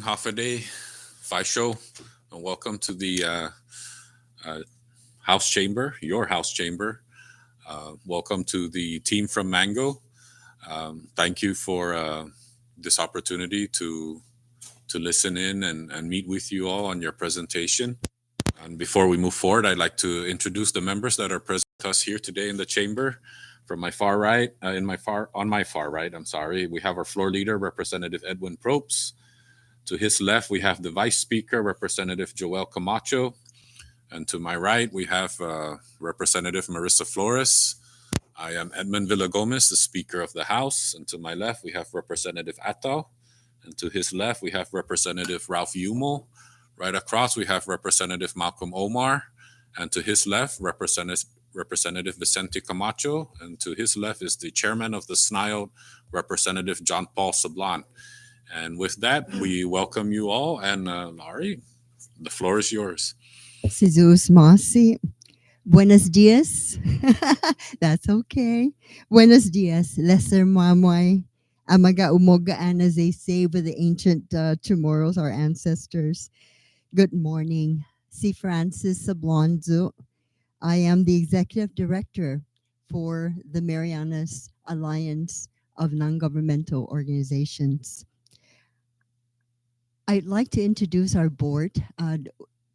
Half a day, Phi Show, and welcome to the uh, House Chamber, your House Chamber. Welcome to the team from Mango. Thank you for this opportunity to listen in and meet with you all on your presentation. And before we move forward, I'd like to introduce the members that are present with us here today in the chamber. From my far right, on my far right, I'm sorry, we have our floor leader, Representative Edwin Probst. To his left, we have the Vice Speaker, Representative Joel Camacho. And to my right, we have Representative Marissa Flores. I am Edmund Villagomez, the Speaker of the House. And to my left, we have Representative Attal. And to his left, we have Representative Ralph Yumel. Right across, we have Representative Malcolm Omar. And to his left, Representative Vicente Camacho. And to his left is the Chairman of the SNILD, Representative John Paul Sablan. And with that, we welcome you all. And Laurie, the floor is yours. Jesus Masi. Buenos dias. That's okay. Buenos dias. Lesser Mamway. Amaga umogaan, as they say with the ancient Chamorros, our ancestors. Good morning. Si Francis Sablonzo. I am the executive director for the Marianas Alliance of Non-Governmental Organizations. I'd like to introduce our board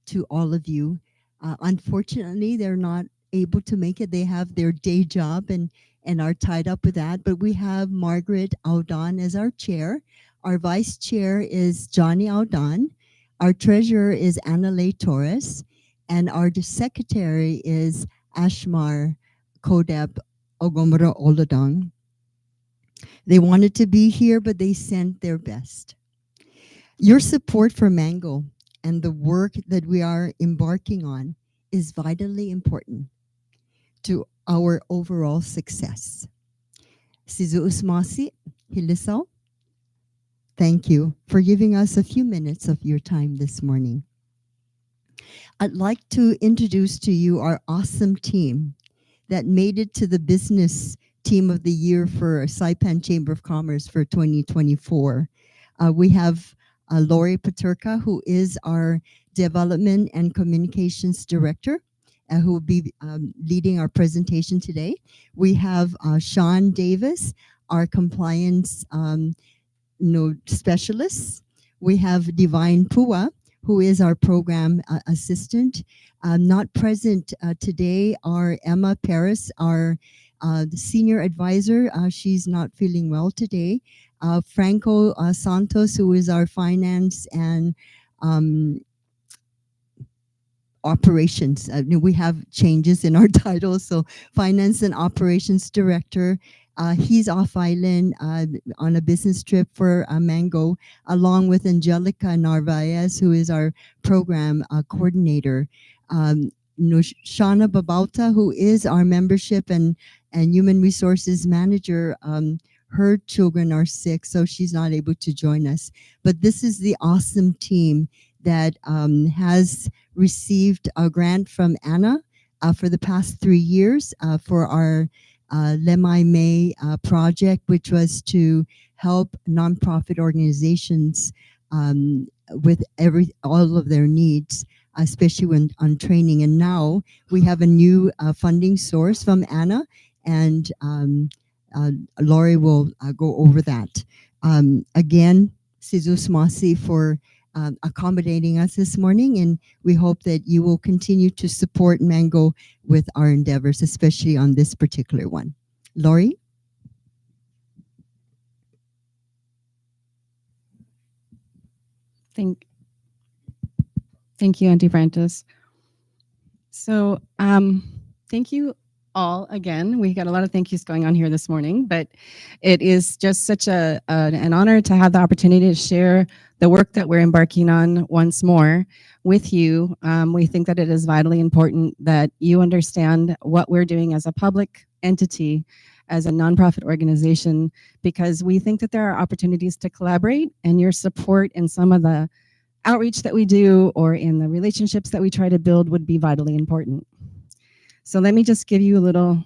to all of you. Unfortunately, they're not able to make it. They have their day job and are tied up with that. But we have Margaret Audon as our chair. Our vice chair is Johnny Audon. Our treasurer is Anna Torres. And our secretary is Ashmar Kodeb Ogomoro Olodong. They wanted to be here, but they sent their best. Your support for Mango and the work that we are embarking on is vitally important to our overall success. Sizu Usmasi Hilisao, thank you for giving us a few minutes of your time this morning. I'd like to introduce to you our awesome team that made it to the Business Team of the Year for Saipan Chamber of Commerce for 2024. We have Lori Paterka, who is our Development and Communications Director, who will be leading our presentation today. We have Sean Davis, our Compliance Specialist. We have Divine Pua, who is our Program Assistant. Not present today are Emma Paris, our the Senior Advisor. She's not feeling well today. Franco Santos, who is our Finance and Operations. We have changes in our titles, so Finance and Operations Director. He's off island on a business trip for Mango, along with Angelica Narvaez, who is our Program Coordinator. Shana Babauta, who is our Membership and Human Resources Manager. Her children are sick, so she's not able to join us. But this is the awesome team that has received a grant from Anna for the past 3 years for our Lemai May project, which was to help nonprofit organizations with all of their needs, especially when on training. And now we have a new funding source from Anna, and Laurie will go over that. Again, Sizus Masi for accommodating us this morning, and we hope that you will continue to support Mango with our endeavors, especially on this particular one. Laurie? Thank you, Auntie Francis. So thank you all again. We got a lot of thank yous going on here this morning, but it is just such an honor to have the opportunity to share the work that we're embarking on once more with you. We think that it is vitally important that you understand what we're doing as a public entity, as a nonprofit organization, because we think that there are opportunities to collaborate, and your support in some of the outreach that we do or in the relationships that we try to build would be vitally important. So let me just give you a little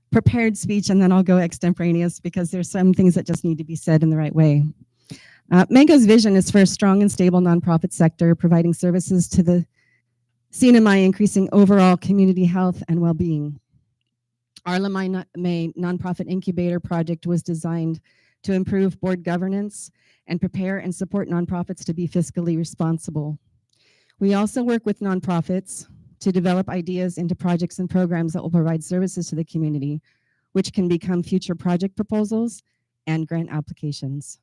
prepared speech, and then I'll go extemporaneous because there's some things that just need to be said in the right way. Mango's vision is for a strong and stable nonprofit sector, providing services to the CNMI, increasing overall community health and well-being. Our Lamai May Nonprofit Incubator Project was designed to improve board governance and prepare and support nonprofits to be fiscally responsible. We also work with nonprofits to develop ideas into projects and programs that will provide services to the community, which can become future project proposals and grant applications.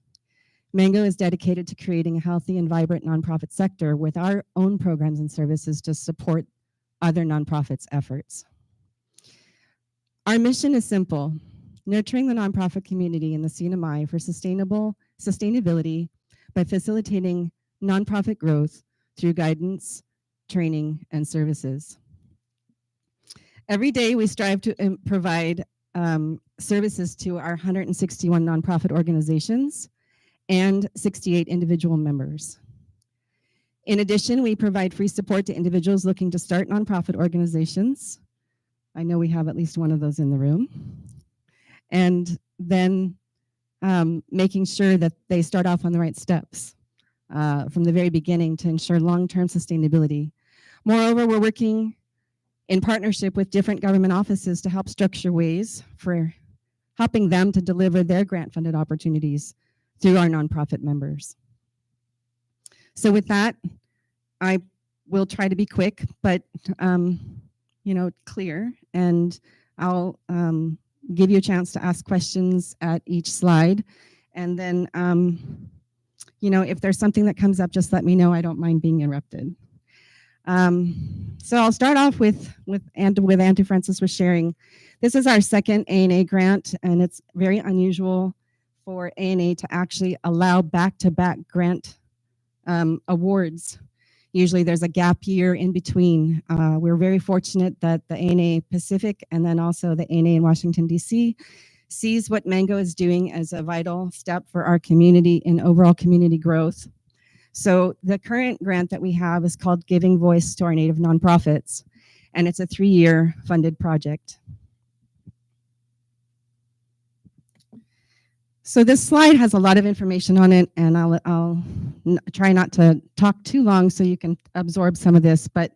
Mango is dedicated to creating a healthy and vibrant nonprofit sector with our own programs and services to support other nonprofits' efforts. Our mission is simple: nurturing the nonprofit community in the CNMI for sustainability by facilitating nonprofit growth through guidance, training, and services. Every day we strive to provide services to our 161 nonprofit organizations and 68 individual members. In addition, we provide free support to individuals looking to start nonprofit organizations. I know we have at least one of those in the room. And then making sure that they start off on the right steps from the very beginning to ensure long-term sustainability. Moreover, we're working in partnership with different government offices to help structure ways for helping them to deliver their grant-funded opportunities through our nonprofit members. So with that, I will try to be quick, but clear, and I'll give you a chance to ask questions at each slide. And then, if there's something that comes up, just let me know. I don't mind being interrupted. So I'll start off with Auntie Frances was sharing. This is our second ANA grant, and it's very unusual for ANA to actually allow back-to-back grant awards. Usually there's a gap year in between. We're very fortunate that the ANA Pacific and then also the ANA in Washington, D.C. sees what Mango is doing as a vital step for our community in overall community growth. So the current grant that we have is called Giving Voice to Our Native Nonprofits, and it's a 3-year funded project. So this slide has a lot of information on it, and I'll try not to talk too long so you can absorb some of this, but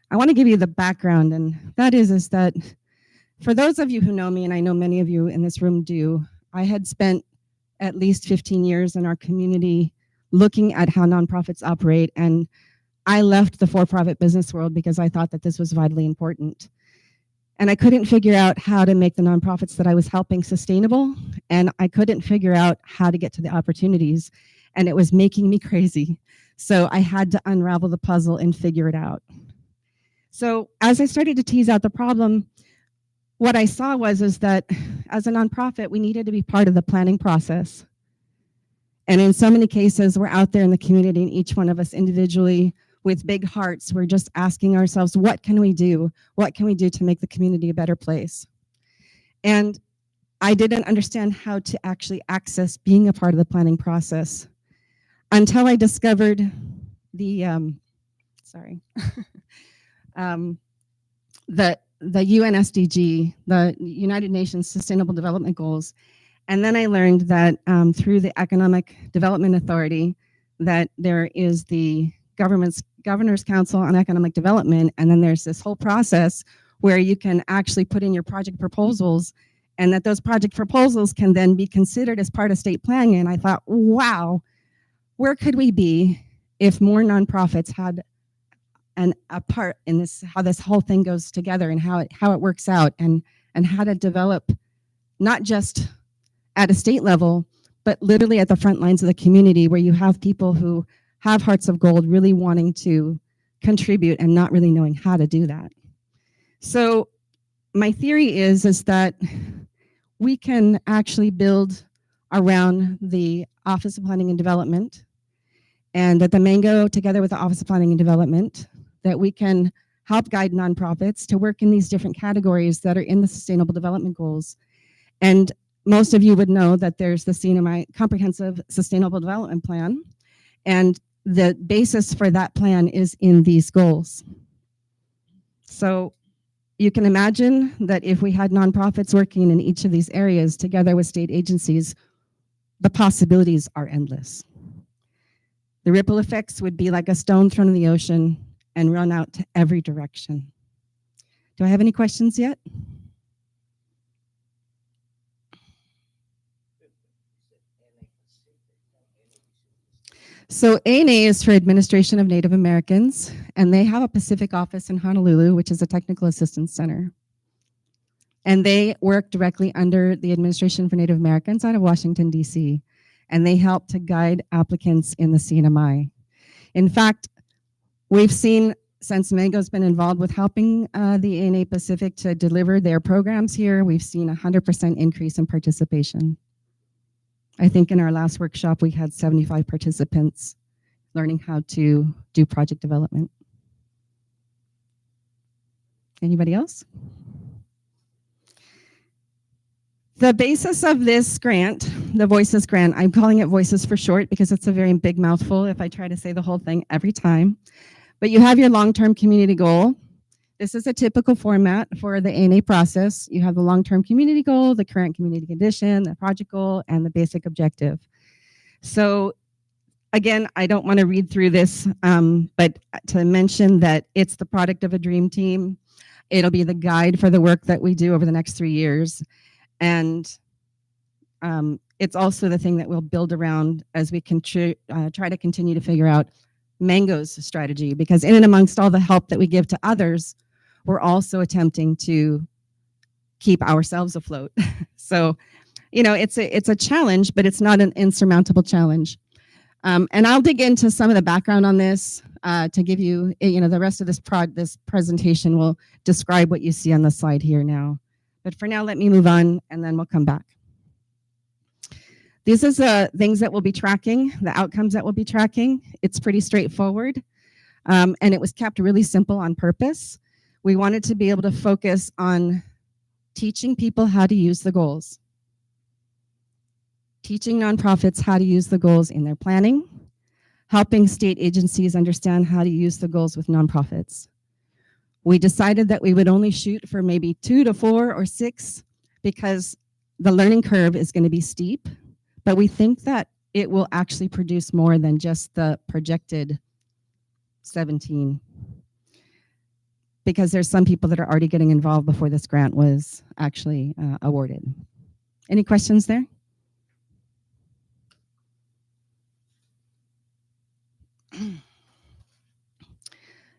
I want to give you the background, and that is that for those of you who know me, and I know many of you in this room do, I had spent at least 15 years in our community looking at how nonprofits operate, and I left the for-profit business world because I thought that this was vitally important. And I couldn't figure out how to make the nonprofits that I was helping sustainable, and I couldn't figure out how to get to the opportunities, and it was making me crazy. So I had to unravel the puzzle and figure it out. So as I started to tease out the problem, what I saw was that as a nonprofit, we needed to be part of the planning process. And in so many cases, we're out there in the community, and each one of us individually with big hearts, we're just asking ourselves, what can we do? What can we do to make the community a better place? And I didn't understand how to actually access being a part of the planning process until I discovered the, the UN SDG, the United Nations Sustainable Development Goals. And then I learned that through the Economic Development Authority, that there is the Governor's Council on Economic Development, and then there's this whole process where you can actually put in your project proposals, and that those project proposals can then be considered as part of state planning. And I thought, wow, where could we be if more nonprofits had a part in this, how this whole thing goes together and how it works out, and how to develop not just at a state level, but literally at the front lines of the community, where you have people who have hearts of gold really wanting to contribute and not really knowing how to do that. So my theory is that we can actually build around the Office of Planning and Development, and that the Mango, together with the Office of Planning and Development, that we can help guide nonprofits to work in these different categories that are in the Sustainable Development Goals. And most of you would know that there's the CNMI Comprehensive Sustainable Development Plan, and the basis for that plan is in these goals. So you can imagine that if we had nonprofits working in each of these areas together with state agencies, the possibilities are endless. The ripple effects would be like a stone thrown in the ocean and run out to every direction. Do I have any questions yet? So ANA is for Administration of Native Americans, and they have a Pacific office in Honolulu, which is a technical assistance center. And they work directly under the Administration for Native Americans out of Washington, D.C., and they help to guide applicants in the CNMI. In fact, we've seen, since Mango's been involved with helping the ANA Pacific to deliver their programs here, we've seen a 100% increase in participation. I think in our last workshop, we had 75 participants learning how to do project development. Anybody else? The basis of this grant, the Voices grant, I'm calling it Voices for short because it's a very big mouthful if I try to say the whole thing every time. But you have your long-term community goal. This is a typical format for the ANA process. You have the long-term community goal, the current community condition, the project goal, and the basic objective. So again, I don't want to read through this, but to mention that it's the product of a dream team. It'll be the guide for the work that we do over the next 3 years. And it's also the thing that we'll build around as we try to continue to figure out Mango's strategy, because in and amongst all the help that we give to others, we're also attempting to keep ourselves afloat. So, you know, it's a challenge, but it's not an insurmountable challenge. And I'll dig into some of the background on this to give you, you know, the rest of this presentation will describe what you see on the slide here now. But for now, let me move on and then we'll come back. These is things that we'll be tracking, the outcomes that we'll be tracking. It's pretty straightforward. And it was kept really simple on purpose. We wanted to be able to focus on teaching people how to use the goals. Teaching nonprofits how to use the goals in their planning. Helping state agencies understand how to use the goals with nonprofits. We decided that we would only shoot for maybe 2 to 4 or 6 because the learning curve is going to be steep, but we think that it will actually produce more than just the projected 17. Because there's some people that are already getting involved before this grant was actually awarded. Any questions there?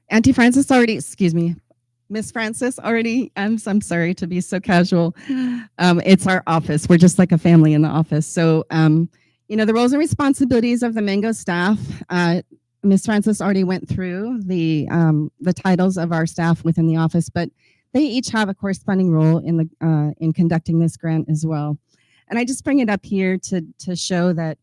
Auntie Frances already, excuse me, Miss Frances already, I'm sorry to be so casual. It's our office. We're just like a family in the office. So, you know, the roles and responsibilities of the Mango staff, Miss Frances already went through the titles of our staff within the office, but they each have a corresponding role in conducting this grant as well. And I just bring it up here to show that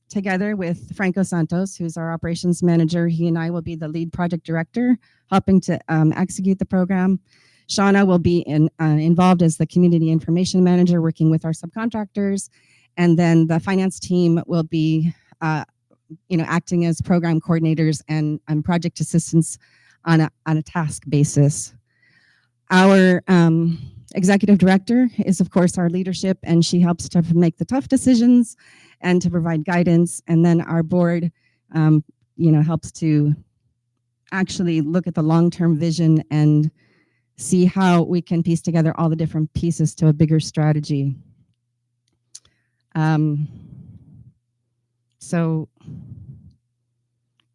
together with Franco Santos, who's our operations manager, he and I will be the lead project director, helping to execute the program. Shauna will be involved as the community information manager, working with our subcontractors, and then the finance team will be you know, acting as program coordinators and project assistants on a task basis. Our executive director is, of course, our leadership, and she helps to make the tough decisions and to provide guidance. And then our board, you know, helps to actually look at the long-term vision and see how we can piece together all the different pieces to a bigger strategy. So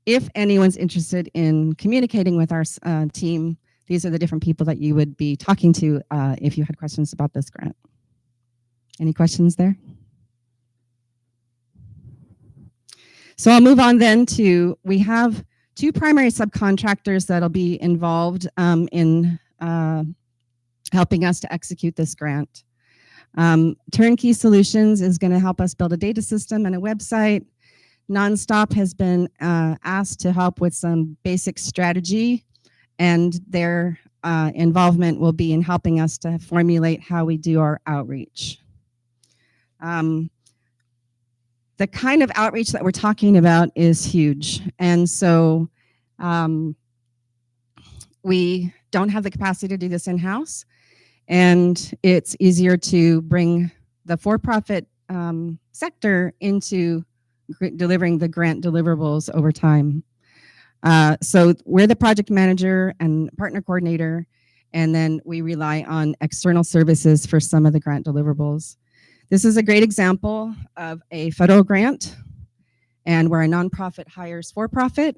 if anyone's interested in communicating with our team, these are the different people that you would be talking to if you had questions about this grant. Any questions there? So I'll move on then to, we have 2 primary subcontractors that'll be involved in helping us to execute this grant. Turnkey Solutions is going to help us build a data system and a website. Nonstop has been asked to help with some basic strategy, and their involvement will be in helping us to formulate how we do our outreach. The kind of outreach that we're talking about is huge. And so we don't have the capacity to do this in-house. And it's easier to bring the for-profit sector into delivering the grant deliverables over time. So we're the project manager and partner coordinator, and then we rely on external services for some of the grant deliverables. This is a great example of a federal grant, and where a nonprofit hires for profit,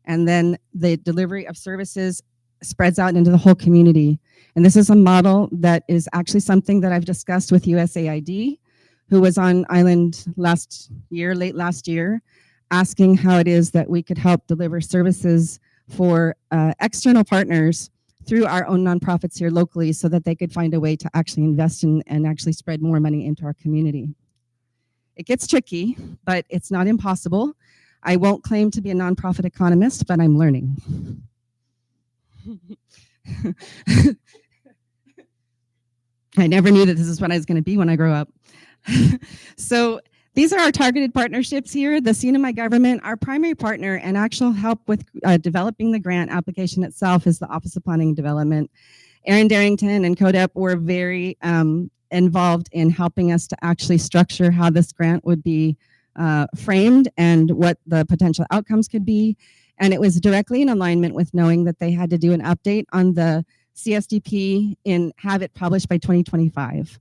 and then the delivery of services spreads out into the whole community. And this is a model that is actually something that I've discussed with USAID, who was on island late last year, asking how it is that we could help deliver services for external partners through our own nonprofits here locally so that they could find a way to actually invest in and actually spread more money into our community. It gets tricky, but it's not impossible. I won't claim to be a nonprofit economist, but I'm learning. I never knew that this is what I was going to be when I grow up. So these are our targeted partnerships here. The CNMI government, our primary partner and actual help with developing the grant application itself is the Office of Planning and Development. Erin Darrington and CODEP were very involved in helping us to actually structure how this grant would be framed and what the potential outcomes could be. And it was directly in alignment with knowing that they had to do an update on the CSDP and have it published by 2025.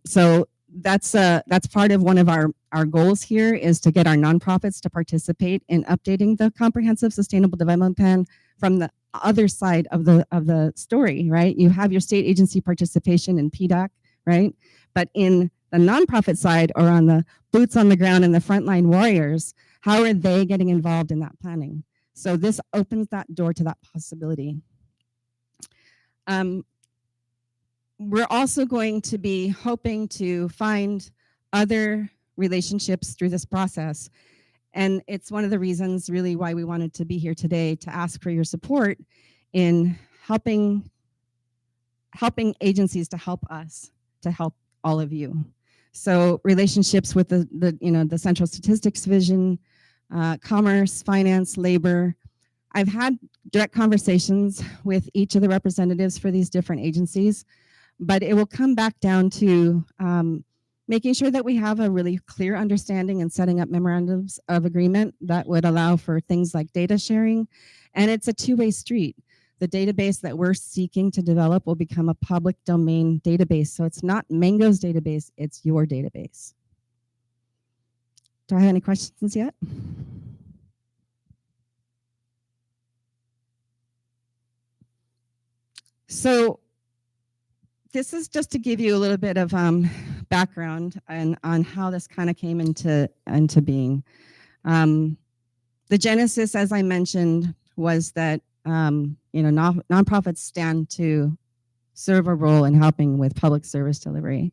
So that's part of one of our goals here, is to get our nonprofits to participate in updating the Comprehensive Sustainable Development Plan from the other side of the story, right? You have your state agency participation in PDAC, right? But in the nonprofit side, or on the boots on the ground and the frontline warriors, how are they getting involved in that planning? So this opens that door to that possibility. We're also going to be hoping to find other relationships through this process. And it's one of the reasons really why we wanted to be here today, to ask for your support in helping agencies to help us, to help all of you. So relationships with the Central Statistics Division, commerce, finance, labor. I've had direct conversations with each of the representatives for these different agencies, but it will come back down to making sure that we have a really clear understanding and setting up memorandums of agreement that would allow for things like data sharing. And it's a two-way street. The database that we're seeking to develop will become a public domain database. So it's not Mango's database, it's your database. Do I have any questions yet? So this is just to give you a little bit of background on how this kind of came into being. The genesis, as I mentioned, was that nonprofits stand to serve a role in helping with public service delivery.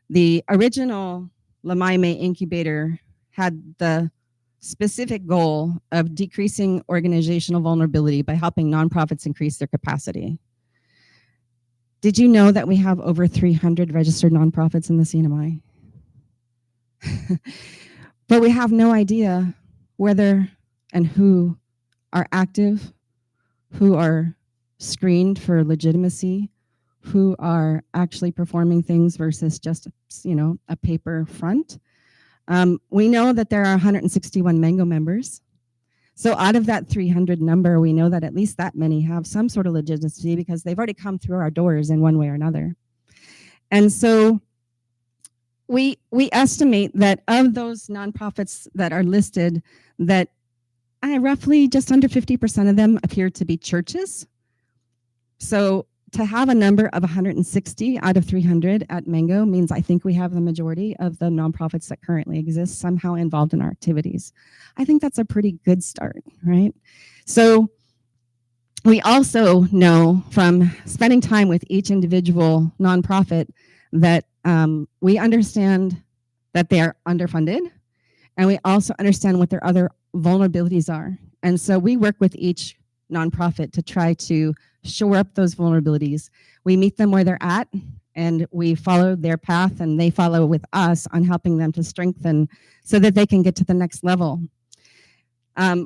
The original Lamaime incubator had the specific goal of decreasing organizational vulnerability by helping nonprofits increase their capacity. Did you know that we have over 300 registered nonprofits in the CNMI? But we have no idea whether and who are active, who are screened for legitimacy, who are actually performing things versus just, a paper front. We know that there are 161 Mango members. So out of that 300 number, we know that at least that many have some sort of legitimacy because they've already come through our doors in one way or another. And so we estimate that of those nonprofits that are listed, that roughly just under 50% of them appear to be churches. So to have a number of 160 out of 300 at Mango means I think we have the majority of the nonprofits that currently exist somehow involved in our activities. I think that's a pretty good start, right? So we also know from spending time with each individual nonprofit that we understand that they are underfunded, and we also understand what their other vulnerabilities are. And so we work with each nonprofit to try to shore up those vulnerabilities. We meet them where they're at, and we follow their path, and they follow with us on helping them to strengthen so that they can get to the next level.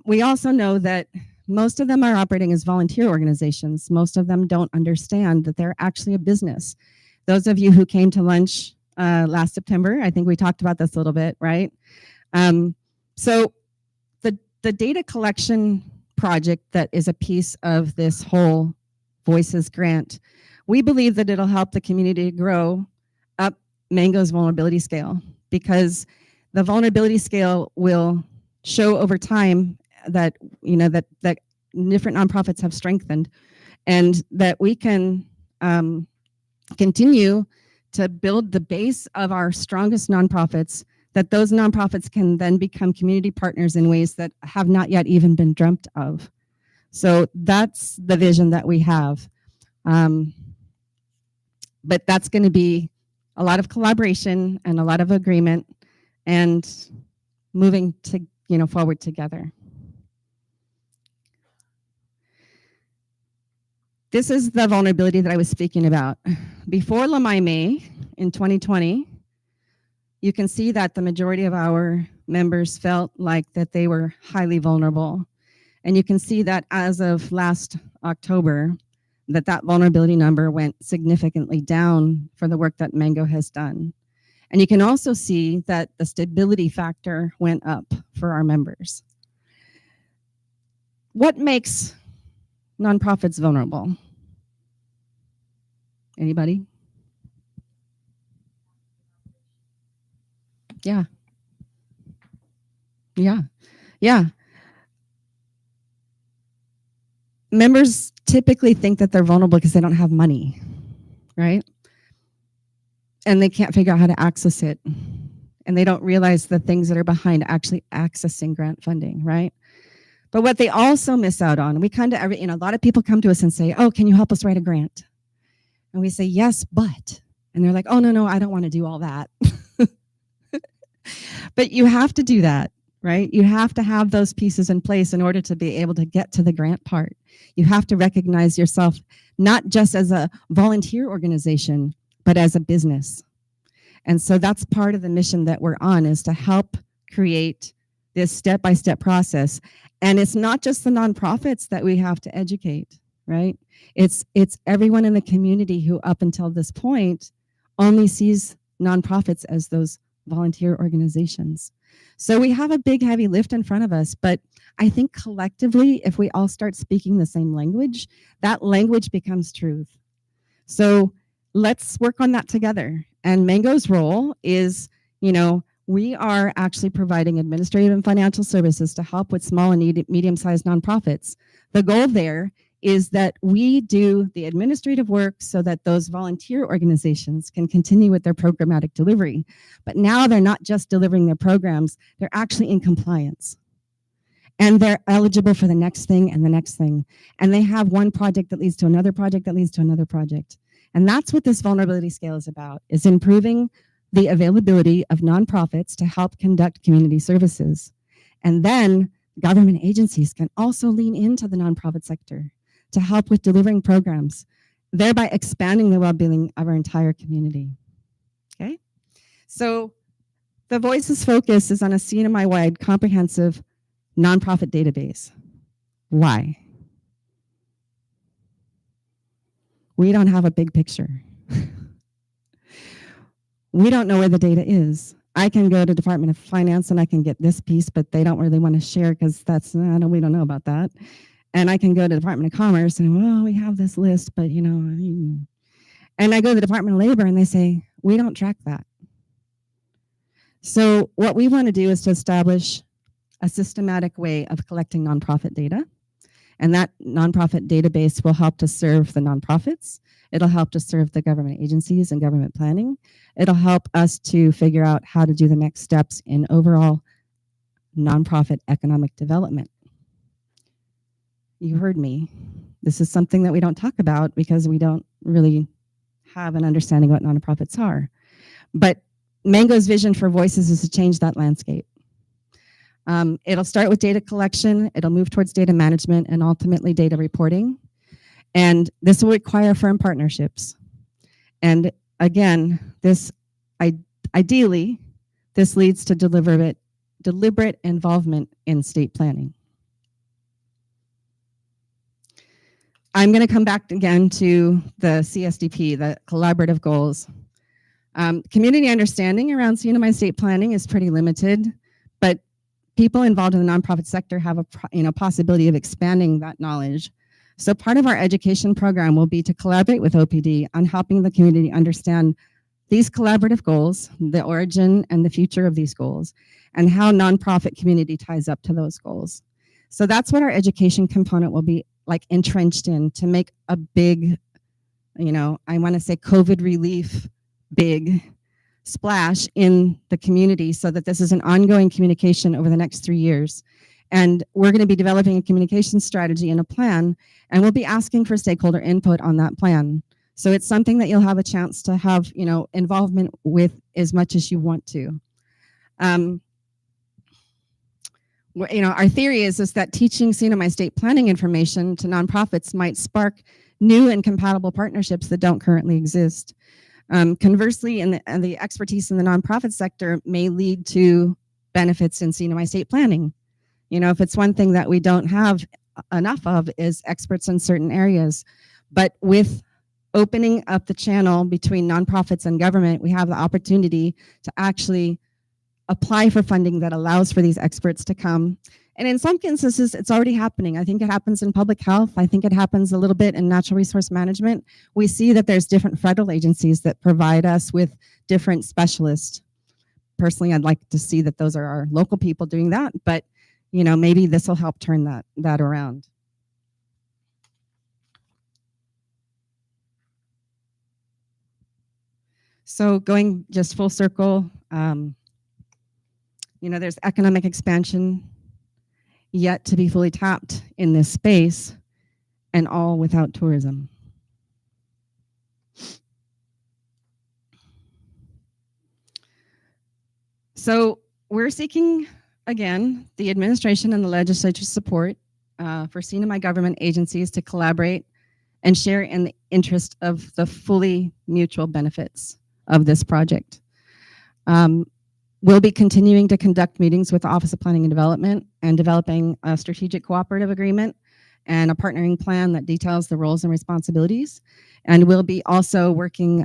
We also know that most of them are operating as volunteer organizations. Most of them don't understand that they're actually a business. Those of you who came to lunch last September, I think we talked about this a little bit, right? So the data collection project that is a piece of this whole Voices grant, we believe that it'll help the community grow up Mango's vulnerability scale, because the vulnerability scale will show over time that, that different nonprofits have strengthened, and that we can continue to build the base of our strongest nonprofits, that those nonprofits can then become community partners in ways that have not yet even been dreamt of. So that's the vision that we have. But that's going to be a lot of collaboration and a lot of agreement and moving to, forward together. This is the vulnerability that I was speaking about. Before Lamaime in 2020, you can see that the majority of our members felt like that they were highly vulnerable. And you can see that as of last October, that vulnerability number went significantly down for the work that Mango has done. And you can also see that the stability factor went up for our members. What makes nonprofits vulnerable? Anybody? Yeah. Members typically think that they're vulnerable because they don't have money, right? And they can't figure out how to access it. And they don't realize the things that are behind actually accessing grant funding, right? But what they also miss out on, we kind of, a lot of people come to us and say, oh, can you help us write a grant? And we say, yes, but. And they're like, oh, no, I don't want to do all that. But you have to do that, right? You have to have those pieces in place in order to be able to get to the grant part. You have to recognize yourself not just as a volunteer organization, but as a business. And so that's part of the mission that we're on, is to help create this step-by-step process. And it's not just the nonprofits that we have to educate, right? It's everyone in the community who up until this point only sees nonprofits as those volunteer organizations. So we have a big, heavy lift in front of us, but I think collectively, if we all start speaking the same language, that language becomes truth. So let's work on that together. And Mango's role is, we are actually providing administrative and financial services to help with small and medium-sized nonprofits. The goal there is that we do the administrative work so that those volunteer organizations can continue with their programmatic delivery. But now they're not just delivering their programs, they're actually in compliance. And they're eligible for the next thing and the next thing. And they have one project that leads to another project that leads to another project. And that's what this vulnerability scale is about, is improving the availability of nonprofits to help conduct community services. And then government agencies can also lean into the nonprofit sector to help with delivering programs, thereby expanding the well-being of our entire community. Okay? So the Voices focus is on a CNMI-wide comprehensive nonprofit database. Why? We don't have a big picture. We don't know where the data is. I can go to Department of Finance and I can get this piece, but they don't really want to share because we don't know about that. And I can go to Department of Commerce and, well, we have this list, but and I go to the Department of Labor and they say, we don't track that. So what we want to do is to establish a systematic way of collecting nonprofit data. And that nonprofit database will help to serve the nonprofits. It'll help to serve the government agencies and government planning. It'll help us to figure out how to do the next steps in overall nonprofit economic development. You heard me. This is something that we don't talk about because we don't really have an understanding what nonprofits are. But Mango's vision for Voices is to change that landscape. It'll start with data collection, it'll move towards data management, and ultimately data reporting. And this will require firm partnerships. And again, ideally, this leads to deliberate involvement in state planning. I'm going to come back again to the CSDP, the collaborative goals. Community understanding around CNMI state planning is pretty limited, but people involved in the nonprofit sector have a possibility of expanding that knowledge. So part of our education program will be to collaborate with OPD on helping the community understand these collaborative goals, the origin and the future of these goals, and how nonprofit community ties up to those goals. So that's what our education component will be like entrenched in, to make a big, I want to say COVID relief big splash in the community, so that this is an ongoing communication over the next 3 years. And we're going to be developing a communication strategy and a plan, and we'll be asking for stakeholder input on that plan. So it's something that you'll have a chance to have, involvement with as much as you want to. Our theory is that teaching CNMI state planning information to nonprofits might spark new and compatible partnerships that don't currently exist. Conversely, the expertise in the nonprofit sector may lead to benefits in CNMI state planning. If it's one thing that we don't have enough of is experts in certain areas, but with opening up the channel between nonprofits and government, we have the opportunity to actually apply for funding that allows for these experts to come. And in some instances, it's already happening. I think it happens in public health. I think it happens a little bit in natural resource management. We see that there's different federal agencies that provide us with different specialists. Personally, I'd like to see that those are our local people doing that, but maybe this will help turn that around. So going just full circle, there's economic expansion yet to be fully tapped in this space, and all without tourism. So we're seeking, again, the administration and the legislature's support for CNMI government agencies to collaborate and share in the interest of the fully mutual benefits of this project. We'll be continuing to conduct meetings with the Office of Planning and Development and developing a strategic cooperative agreement and a partnering plan that details the roles and responsibilities. And we'll be also working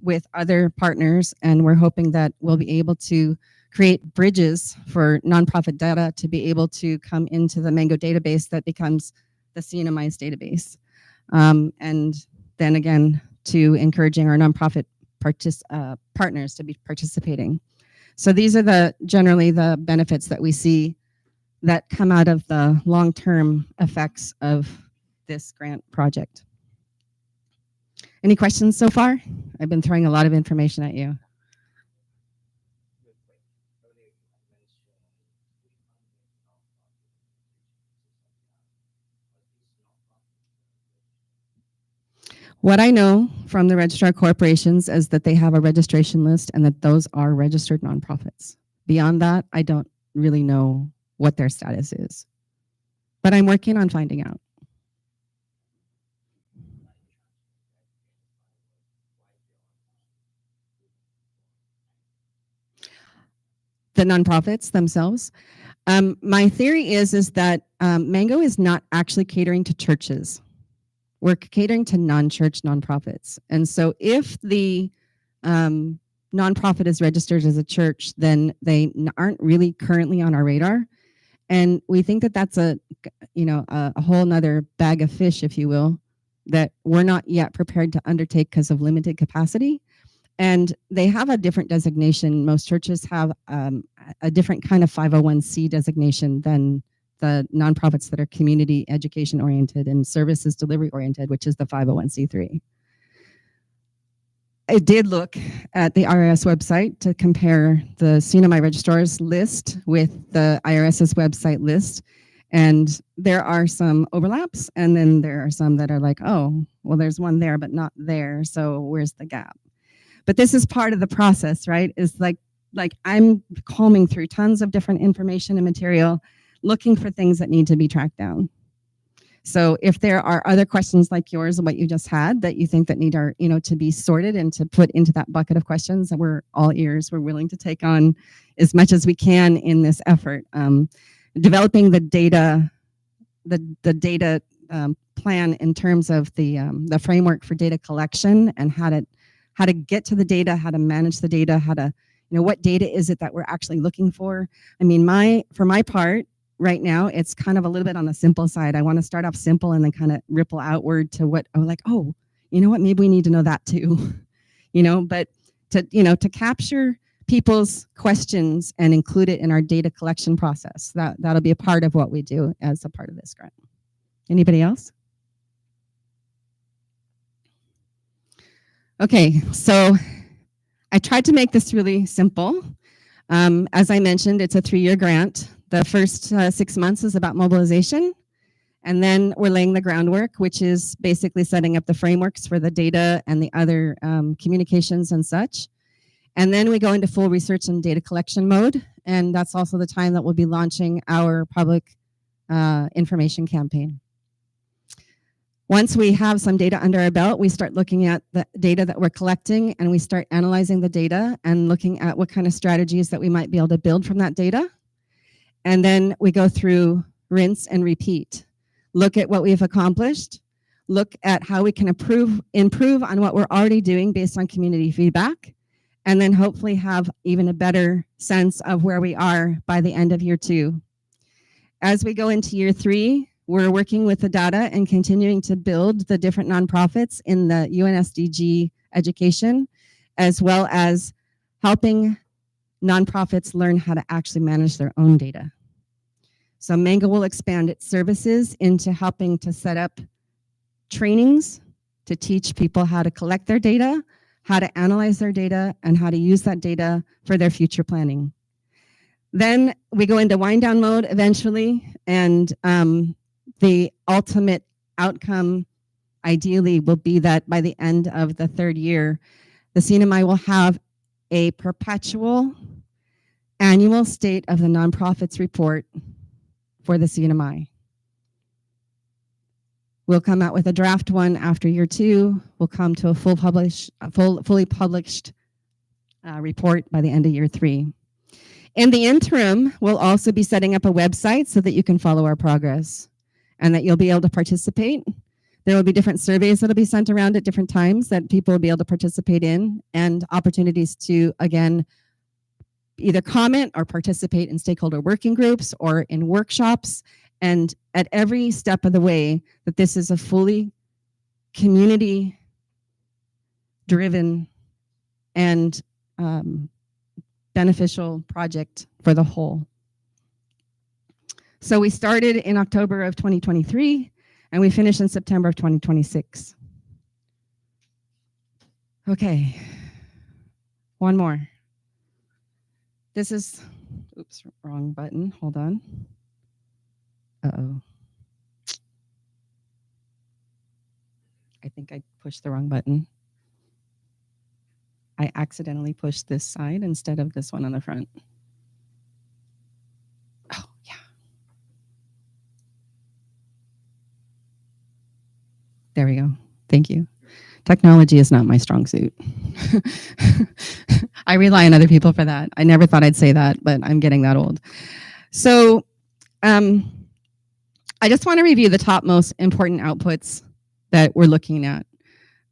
with other partners, and we're hoping that we'll be able to create bridges for nonprofit data to be able to come into the Mango database that becomes the CNMI's database. And then again, to encouraging our nonprofit partners to be participating. So these are generally the benefits that we see that come out of the long-term effects of this grant project. Any questions so far? I've been throwing a lot of information at you. What I know from the registrar corporations is that they have a registration list and that those are registered nonprofits. Beyond that, I don't really know what their status is, but I'm working on finding out. The nonprofits themselves. My theory is that Mango is not actually catering to churches. We're catering to non-church nonprofits. And so if the nonprofit is registered as a church, then they aren't really currently on our radar. And we think that that's a whole nother bag of fish, if you will, that we're not yet prepared to undertake because of limited capacity. And they have a different designation. Most churches have a different kind of 501c designation than the nonprofits that are community education oriented and services delivery oriented, which is the 501c3. I did look at the IRS website to compare the CNMI registrars list with the IRS's website list. And there are some overlaps, and then there are some that are like, oh, well, there's one there, but not there. So where's the gap? But this is part of the process, right? Is like I'm combing through tons of different information and material, looking for things that need to be tracked down. So if there are other questions like yours, what you just had, that you think that need to be sorted and to put into that bucket of questions, that we're all ears, we're willing to take on as much as we can in this effort. Developing the data, the data plan in terms of the framework for data collection and how to get to the data, how to manage the data, how to what data is it that we're actually looking for? I mean, for my part, right now, it's kind of a little bit on the simple side. I want to start off simple and then kind of ripple outward to what, oh, you know what, maybe we need to know that too. But to capture people's questions and include it in our data collection process, that'll be a part of what we do as a part of this grant. Anybody else? Okay, so I tried to make this really simple. As I mentioned, it's a 3-year grant. The first 6 months is about mobilization, and then we're laying the groundwork, which is basically setting up the frameworks for the data and the other communications and such. And then we go into full research and data collection mode, and that's also the time that we'll be launching our public information campaign. Once we have some data under our belt, we start looking at the data that we're collecting, and we start analyzing the data and looking at what kind of strategies that we might be able to build from that data. And then we go through rinse and repeat. Look at what we've accomplished, look at how we can improve on what we're already doing based on community feedback, and then hopefully have even a better sense of where we are by the end of year 2. As we go into year 3, we're working with the data and continuing to build the different nonprofits in the UNSDG education, as well as helping nonprofits learn how to actually manage their own data. So Mango will expand its services into helping to set up trainings to teach people how to collect their data, how to analyze their data, and how to use that data for their future planning. Then we go into wind down mode eventually, and the ultimate outcome ideally will be that by the end of the 3rd year, the CNMI will have a perpetual annual State of the Nonprofits report for the CNMI. We'll come out with a draft one after year 2. We'll come to a fully published report by the end of year 3. In the interim, we'll also be setting up a website so that you can follow our progress and that you'll be able to participate. There will be different surveys that'll be sent around at different times that people will be able to participate in, and opportunities to, again, either comment or participate in stakeholder working groups or in workshops. And at every step of the way, that this is a fully community-driven and beneficial project for the whole. So we started in October of 2023, and we finished in September of 2026. Okay, one more. This is, oops, wrong button, hold on. Uh-oh. I think I pushed the wrong button. I accidentally pushed this side instead of this one on the front. Oh, yeah. There we go. Thank you. Technology is not my strong suit. I rely on other people for that. I never thought I'd say that, but I'm getting that old. So I just want to review the top most important outputs that we're looking at.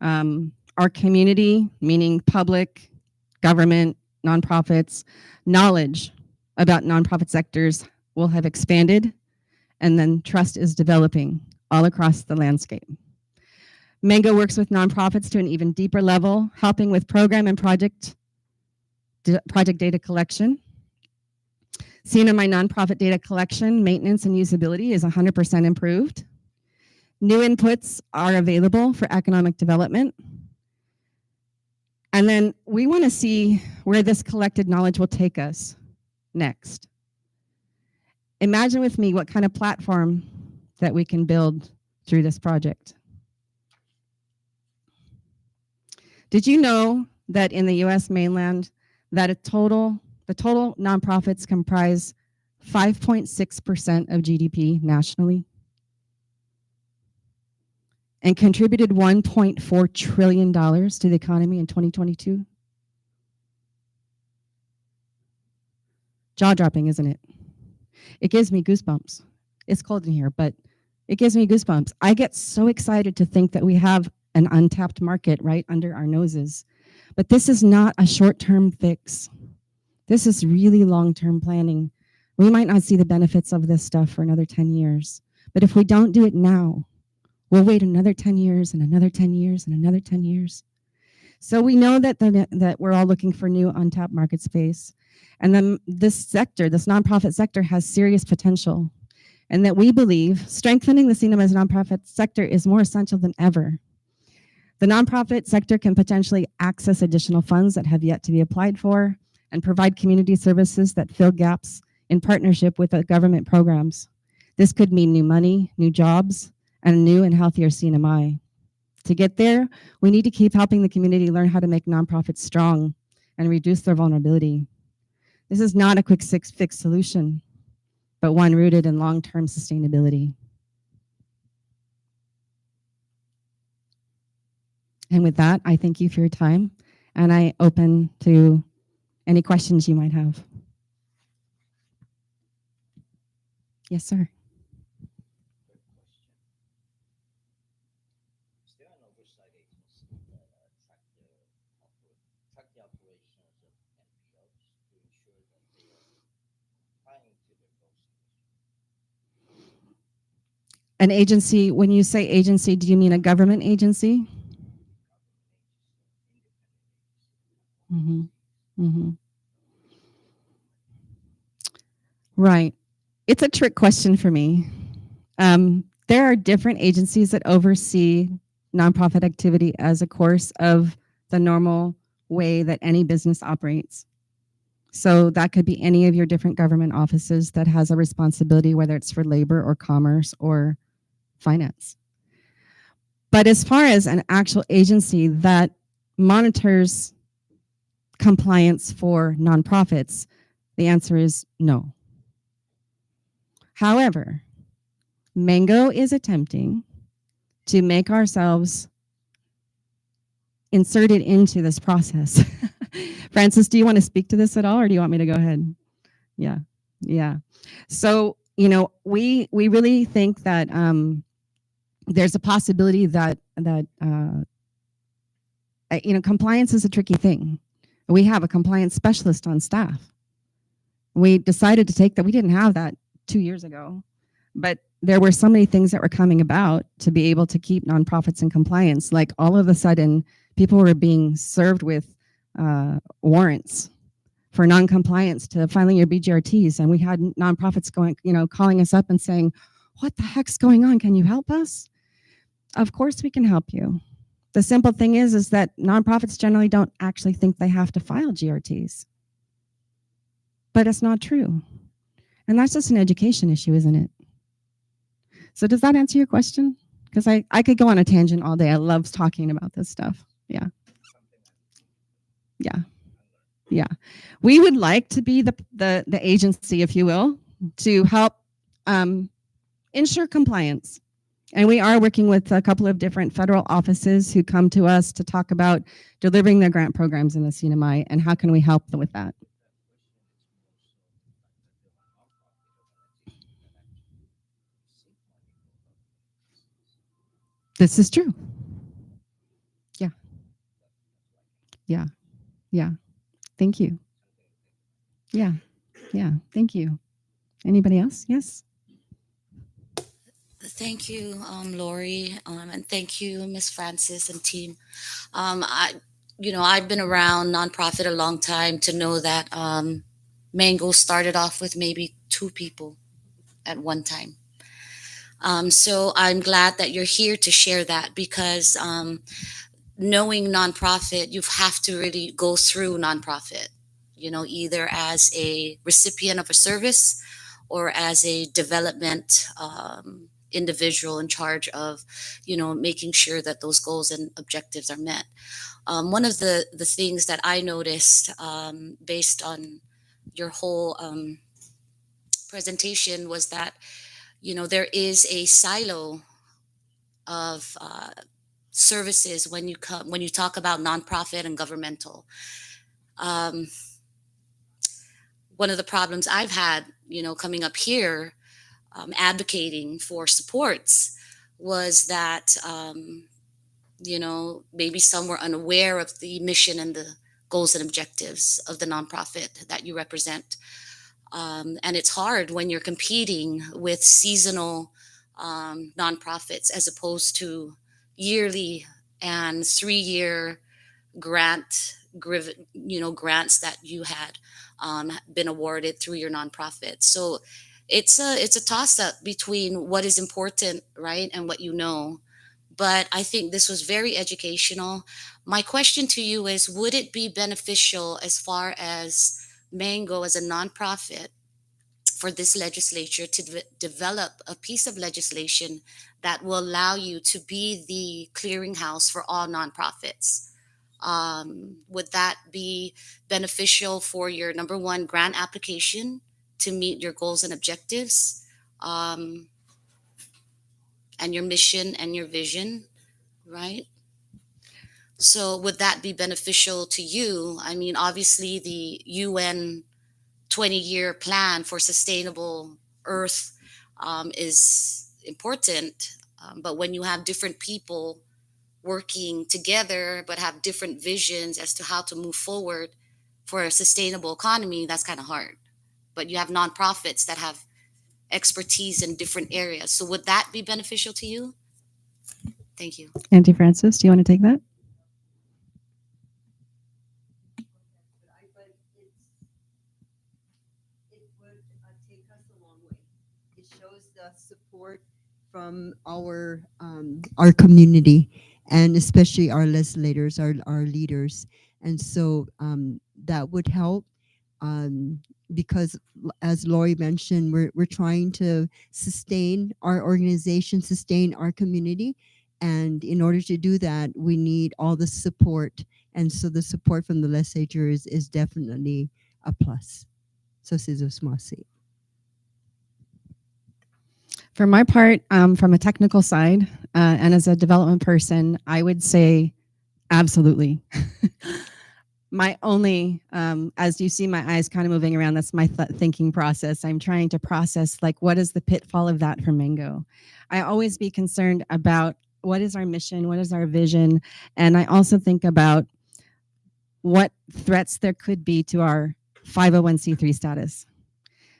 Our community, meaning public, government, nonprofits, knowledge about nonprofit sectors will have expanded, and then trust is developing all across the landscape. Mango works with nonprofits to an even deeper level, helping with program and project data collection. CNMI nonprofit data collection, maintenance, and usability is 100% improved. New inputs are available for economic development. And then we want to see where this collected knowledge will take us next. Imagine with me what kind of platform that we can build through this project. Did you know that in the US mainland, that the total nonprofits comprise 5.6% of GDP nationally and contributed $1.4 trillion to the economy in 2022? Jaw-dropping, isn't it? It gives me goosebumps. It's cold in here, but it gives me goosebumps. I get so excited to think that we have an untapped market right under our noses. But this is not a short-term fix. This is really long-term planning. We might not see the benefits of this stuff for another 10 years, but if we don't do it now, we'll wait another 10 years and another 10 years and another 10 years. So we know that we're all looking for new untapped market space. And then this sector, this nonprofit sector, has serious potential. And that we believe strengthening the CNM's nonprofit sector is more essential than ever. The nonprofit sector can potentially access additional funds that have yet to be applied for and provide community services that fill gaps in partnership with the government programs. This could mean new money, new jobs, and a new and healthier CNMI. To get there, we need to keep helping the community learn how to make nonprofits strong and reduce their vulnerability. This is not a quick fix solution, but one rooted in long-term sustainability. And with that, I thank you for your time, and I open to any questions you might have. Yes, sir. Is there an oversight agency that track the operations of NPOs to ensure that they are complying to their goals? An agency, when you say agency, do you mean a government agency? Mm-hmm. Mm-hmm. Right. It's a trick question for me. There are different agencies that oversee nonprofit activity as a course of the normal way that any business operates. So that could be any of your different government offices that has a responsibility, whether it's for labor or commerce or finance. But as far as an actual agency that monitors compliance for nonprofits, the answer is no. However, Mango is attempting to make ourselves inserted into this process. Francis, do you want to speak to this at all, or do you want me to go ahead? Yeah. So, we really think that there's a possibility that compliance is a tricky thing. We have a compliance specialist on staff. We decided to take that. We didn't have that 2 years ago, but there were so many things that were coming about to be able to keep nonprofits in compliance. Like all of a sudden, people were being served with warrants for non-compliance to filing your BGRTs, and we had nonprofits calling us up and saying, "What the heck's going on? Can you help us?" Of course, we can help you. The simple thing is that nonprofits generally don't actually think they have to file GRTs, but it's not true. And that's just an education issue, isn't it? So does that answer your question? Because I could go on a tangent all day. I love talking about this stuff. Yeah. We would like to be the agency, if you will, to help ensure compliance. And we are working with a couple of different federal offices who come to us to talk about delivering their grant programs in the CNMI and how can we help them with that. This is true. Yeah. Thank you. Yeah. Thank you. Anybody else? Yes. Thank you, Lori, and thank you, Miss Francis and team. I've been around nonprofit a long time to know that Mango started off with maybe 2 people at one time. So I'm glad that you're here to share that because knowing nonprofit, you have to really go through nonprofit, either as a recipient of a service or as a development individual in charge of, making sure that those goals and objectives are met. One of the things that I noticed based on your whole presentation was that, there is a silo of services when you talk about nonprofit and governmental. One of the problems I've had, coming up here, advocating for supports was that, maybe some were unaware of the mission and the goals and objectives of the nonprofit that you represent. And it's hard when you're competing with seasonal nonprofits as opposed to yearly and 3-year grants that you had been awarded through your nonprofit. So it's a toss up between what is important, right, and what you know. But I think this was very educational. My question to you is, would it be beneficial as far as Mango as a nonprofit for this legislature to develop a piece of legislation that will allow you to be the clearinghouse for all nonprofits? Would that be beneficial for your number one grant application to meet your goals and objectives, and your mission and your vision, right? So, would that be beneficial to you? I mean, obviously, the UN 20-year plan for sustainable Earth is important, but when you have different people working together but have different visions as to how to move forward for a sustainable economy, that's kind of hard. But you have nonprofits that have expertise in different areas. So would that be beneficial to you? Thank you. Auntie Frances, do you want to take that? It would take us a long way. It shows the support from our community, and especially our legislators, our leaders, and so that would help. Because as Lori mentioned, we're trying to sustain our organization, sustain our community. And in order to do that, we need all the support. And so the support from the legislators is definitely a plus. So Sizosmasi. For my part, from a technical side and as a development person, I would say absolutely. My only, as you see my eyes kind of moving around, that's my thinking process. I'm trying to process, like, what is the pitfall of that for Mango? I always be concerned about what is our mission, what is our vision, and I also think about what threats there could be to our 501c3 status.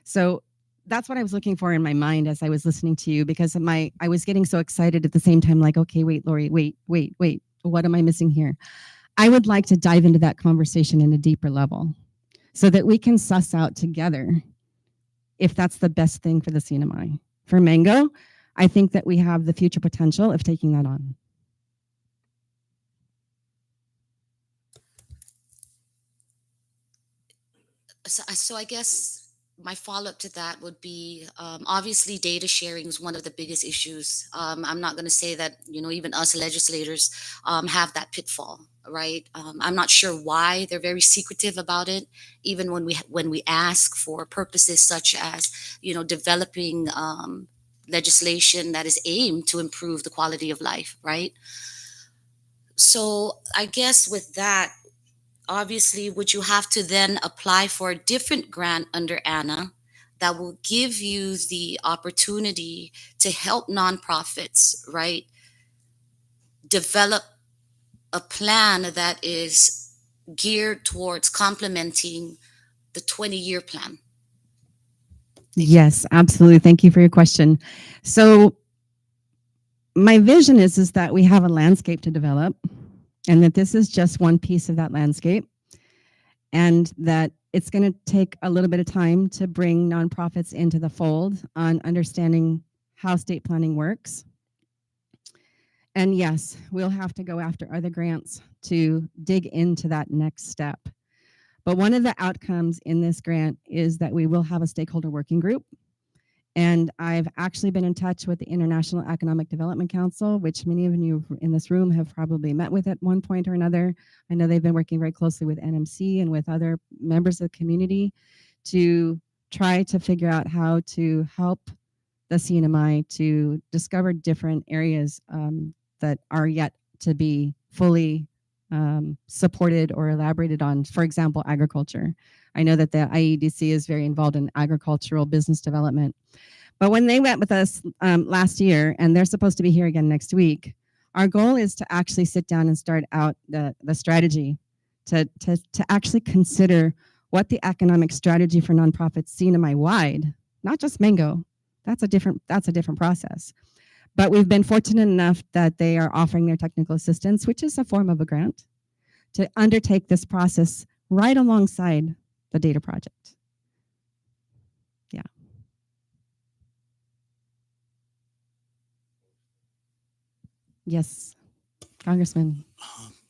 So that's what I was looking for in my mind as I was listening to you, because I was getting so excited at the same time, like, okay, wait, Lori, wait, what am I missing here? I would like to dive into that conversation in a deeper level so that we can suss out together if that's the best thing for the CNMI. For Mango, I think that we have the future potential of taking that on. So I guess my follow-up to that would be, obviously data sharing is one of the biggest issues. I'm not going to say that, even us legislators have that pitfall, right? I'm not sure why they're very secretive about it, even when we ask for purposes such as, developing legislation that is aimed to improve the quality of life, right? So I guess with that, obviously, would you have to then apply for a different grant under ANA that will give you the opportunity to help nonprofits, right, develop a plan that is geared towards complementing the 20-year plan? Yes, absolutely. Thank you for your question. So my vision is that we have a landscape to develop, and that this is just one piece of that landscape, and that it's going to take a little bit of time to bring nonprofits into the fold on understanding how state planning works. And yes, we'll have to go after other grants to dig into that next step. But one of the outcomes in this grant is that we will have a stakeholder working group. And I've actually been in touch with the International Economic Development Council, which many of you in this room have probably met with at one point or another. I know they've been working very closely with NMC and with other members of the community to try to figure out how to help the CNMI to discover different areas that are yet to be fully supported or elaborated on. For example, agriculture. I know that the IEDC is very involved in agricultural business development. But when they met with us last year, and they're supposed to be here again next week, our goal is to actually sit down and start out the strategy to actually consider what the economic strategy for nonprofits CNMI wide, not just Mango. That's a different process. But we've been fortunate enough that they are offering their technical assistance, which is a form of a grant, to undertake this process right alongside the data project. Yeah. Yes, Congressman.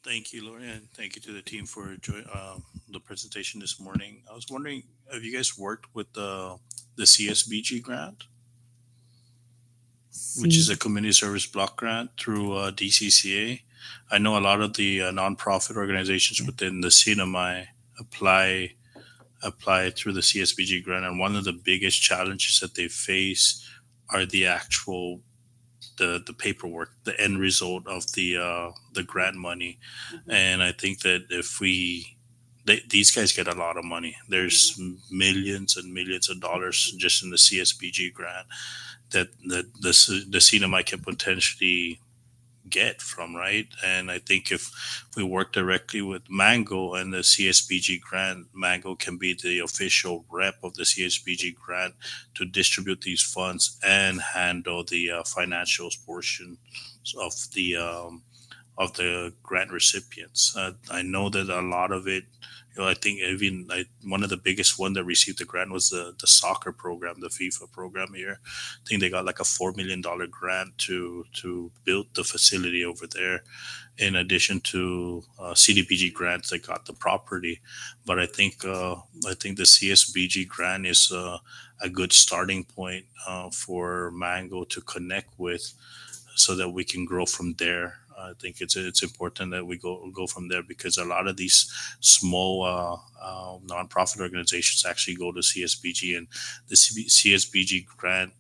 Thank you, Lori, and thank you to the team for the presentation this morning. I was wondering, have you guys worked with the CSBG grant, which is a community service block grant through DCCA? I know a lot of the nonprofit organizations within the CNMI apply through the CSBG grant, and one of the biggest challenges that they face are the paperwork, the end result of the grant money. And I think that if these guys get a lot of money. There's millions and millions of dollars just in the CSBG grant that the cinema can potentially get from, right? And I think if we work directly with Mango and the CSBG grant, Mango can be the official rep of the CSBG grant to distribute these funds and handle the financials portion of the grant recipients. I know that a lot of it, I think even one of the biggest one that received the grant was the soccer program, the FIFA program here. I think they got like a $4 million grant to build the facility over there, in addition to CDBG grants that got the property. But I think the CSBG grant is a good starting point for Mango to connect with, so that we can grow from there. I think it's important that we go from there, because a lot of these small nonprofit organizations actually go to CSBG, and the CSBG grant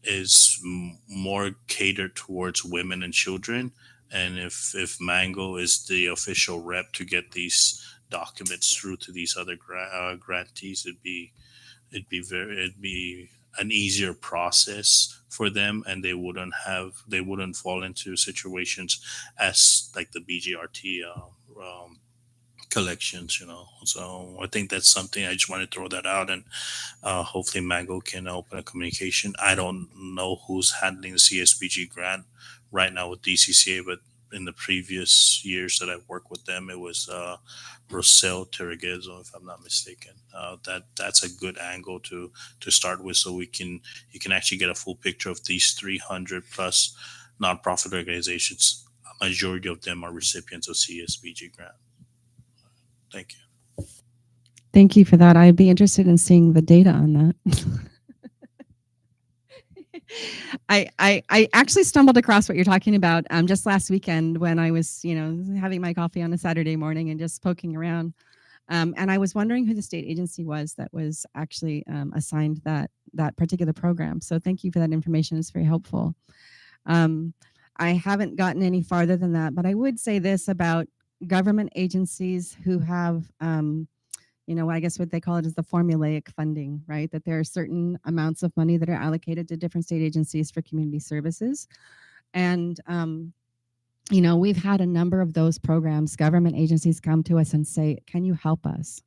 is more catered towards women and children. And if Mango is the official rep to get these documents through to these other grantees, it'd be an easier process for them, and they wouldn't fall into situations as like the BGRT collections, So I think that's something, I just want to throw that out, and hopefully Mango can open a communication. I don't know who's handling the CSBG grant right now with DCCA, but in the previous years that I've worked with them, it was Rosel Terreguezo, if I'm not mistaken. That's a good angle to start with, so you can actually get a full picture of these 300 plus nonprofit organizations. A majority of them are recipients of CSBG grant. Thank you. Thank you for that. I'd be interested in seeing the data on that. I actually stumbled across what you're talking about just last weekend when I was, having my coffee on a Saturday morning and just poking around. And I was wondering who the state agency was that was actually assigned that particular program. So thank you for that information. It's very helpful. I haven't gotten any farther than that, but I would say this about government agencies who have I guess what they call it is the formulaic funding, right? That there are certain amounts of money that are allocated to different state agencies for community services. And, we've had a number of those programs, government agencies come to us and say, can you help us?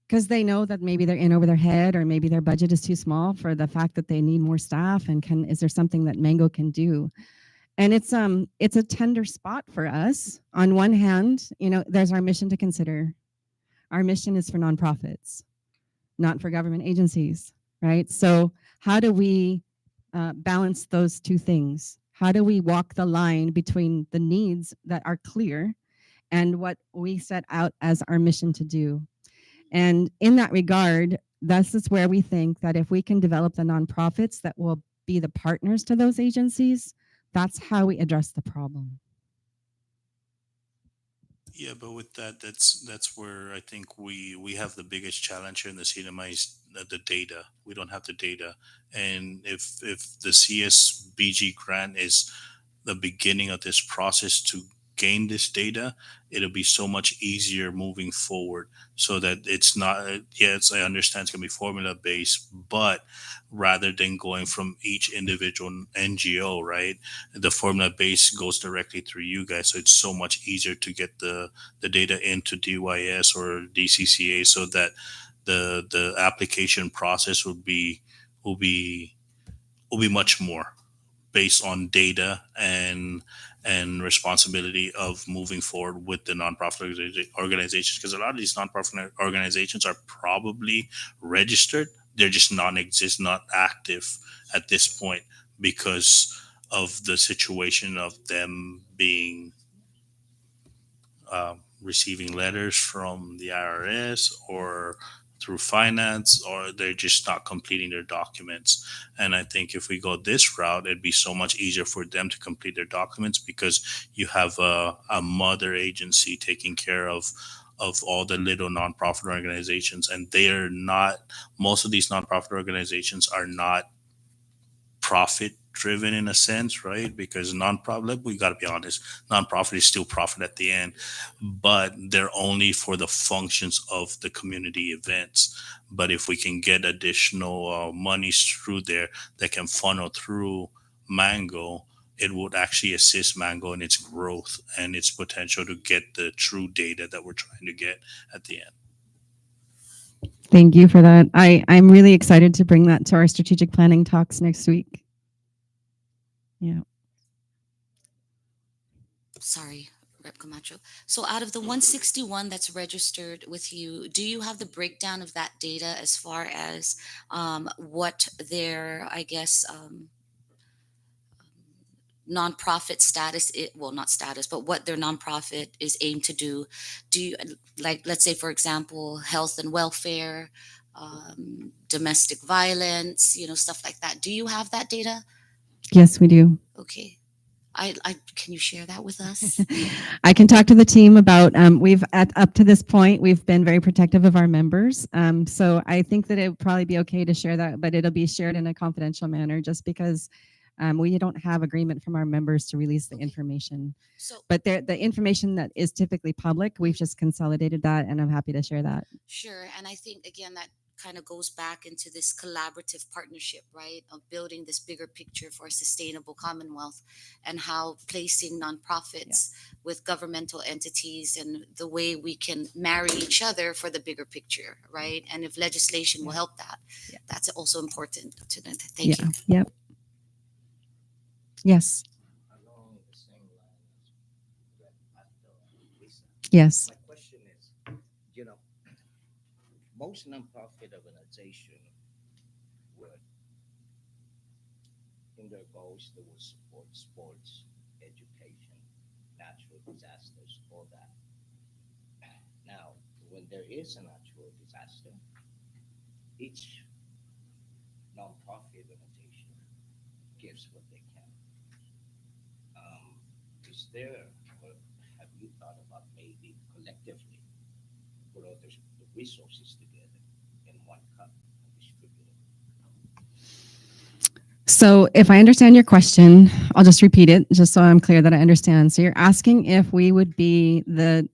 Because they know that maybe they're in over their head, or maybe their budget is too small for the fact that they need more staff. And is there something that Mango can do? And it's a tender spot for us. On one hand, there's our mission to consider. Our mission is for nonprofits, not for government agencies, right? So how do we balance those two things? How do we walk the line between the needs that are clear and what we set out as our mission to do? And in that regard, this is where we think that if we can develop the nonprofits that will be the partners to those agencies, that's how we address the problem. Yeah, but with that's where I think we have the biggest challenge here in the cinema is the data. We don't have the data, and if the CSBG grant is the beginning of this process to gain this data, it'll be so much easier moving forward. So that it's not, yes, I understand it's going to be formula based, but rather than going from each individual NGO, right? The formula base goes directly through you guys. So it's so much easier to get the data into DYS or DCCA, so that the application process will be will be much more based on data and responsibility of moving forward with the nonprofit organizations, because a lot of these nonprofit organizations are probably registered, they're just non-exist, not active at this point, because of the situation of them being receiving letters from the IRS or through finance, or they're just not completing their documents. And I think if we go this route, it'd be so much easier for them to complete their documents, because you have a mother agency taking care of all the little nonprofit organizations, and they are not, most of these nonprofit organizations are not profit driven in a sense, right? Because nonprofit, we got to be honest, nonprofit is still profit at the end, but they're only for the functions of the community events. But if we can get additional monies through there that can funnel through Mango, it would actually assist Mango in its growth and its potential to get the true data that we're trying to get at the end. Thank you for that. I'm really excited to bring that to our strategic planning talks next week. Yeah. Sorry, Rep Camacho. So out of the 161 that's registered with you, do you have the breakdown of that data as far as what their, I guess, nonprofit status well, not status, but what their nonprofit is aimed to do? Do you, like, let's say for example, health and welfare, domestic violence, stuff like that? Do you have that data? Yes, we do. Okay. I can you share that with us? I can talk to the team about, we've up to this point, we've been very protective of our members. So I think that it would probably be okay to share that, but it'll be shared in a confidential manner, just because we don't have agreement from our members to release the information. So But the information that is typically public, we've just consolidated that, and I'm happy to share that. sure, and I think again that kind of goes back into this collaborative partnership, right? Of building this bigger picture for a sustainable Commonwealth, and how placing nonprofits with governmental entities and the way we can marry each other for the bigger picture, right? And if legislation will help that, Yeah. that's also important to know. Thank you. Yep. Yes. Along the same line as Rep. Pato and Lisa, Yes. my question is, you know, most nonprofit organization would, in their goals, they will support sports, education, natural disasters, all that. Now, when there is a natural disaster, each nonprofit organization gives what they can. Is there, or have you thought about maybe collectively put all the resources together in one cup and distribute it? So if I understand your question, I'll just repeat it just so I'm clear that I understand. So you're asking if we would be the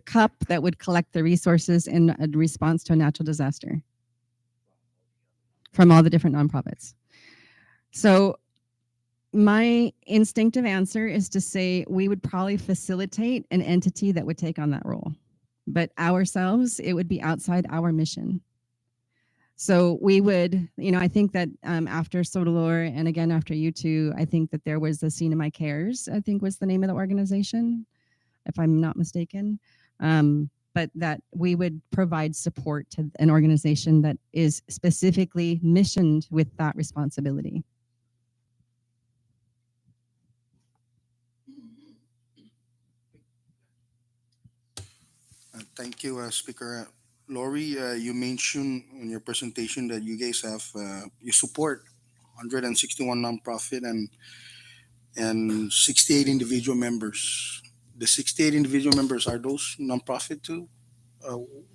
cup that would collect the resources in a response to a natural disaster from all the different nonprofits. So my instinctive answer is to say we would probably facilitate an entity that would take on that role. But ourselves, it would be outside our mission. So we would, I think that after Sodalor, and again after you two, I think that there was the Cinema Cares, I think was the name of the organization, if I'm not mistaken. But that we would provide support to an organization that is specifically missioned with that responsibility. Thank you, Speaker. Lori, you mentioned in your presentation that you guys have you support 161 nonprofit and 68 individual members. The 68 individual members, are those nonprofit too?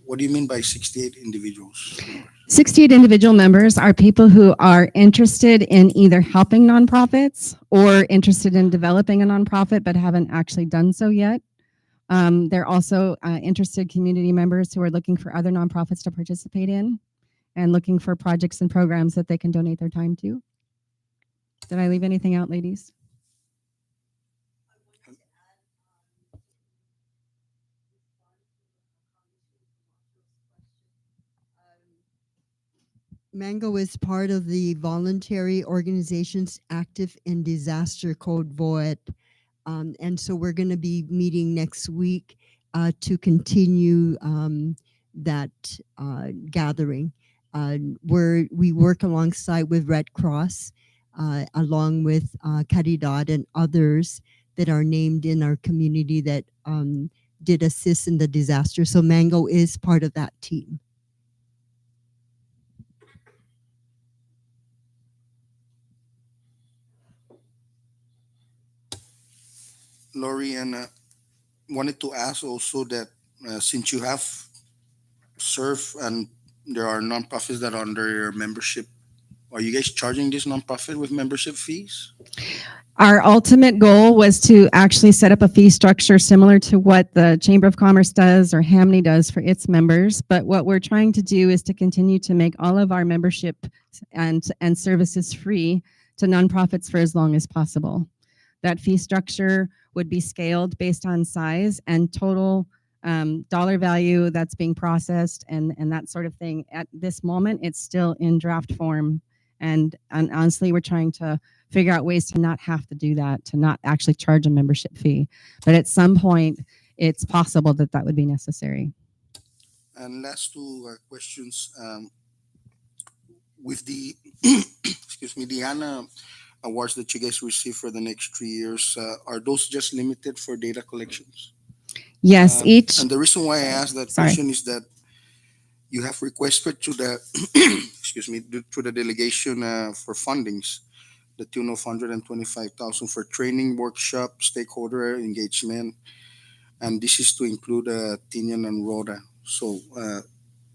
what do you mean by 68 individuals? 68 individual members are people who are interested in either helping nonprofits or interested in developing a nonprofit but haven't actually done so yet. They're also interested community members who are looking for other nonprofits to participate in and looking for projects and programs that they can donate their time to. Did I leave anything out, ladies? Mango is part of the voluntary organizations active in disaster code VOET. And so we're going to be meeting next week to continue that gathering. Where we work alongside with Red Cross, along with Caridad and others that are named in our community that did assist in the disaster. So Mango is part of that team. Lori, and wanted to ask also that since you have served and there are nonprofits that are under your membership, are you guys charging this nonprofit with membership fees? Our ultimate goal was to actually set up a fee structure similar to what the Chamber of Commerce does or Hamney does for its members. But what we're trying to do is to continue to make all of our membership and services free to nonprofits for as long as possible. That fee structure would be scaled based on size and total dollar value that's being processed and that sort of thing. At this moment, it's still in draft form. And honestly, we're trying to figure out ways to not have to do that, to not actually charge a membership fee. But at some point, it's possible that that would be necessary. And last two questions. With the excuse me, the ANA awards that you guys receive for the next 3 years, are those just limited for data collections? Yes, each. And the reason why I asked that Sorry. question is that you have requested to the excuse me to the delegation for fundings, the tune of 125,000 for training, workshop, stakeholder engagement, and this is to include Tinian and Rhoda. So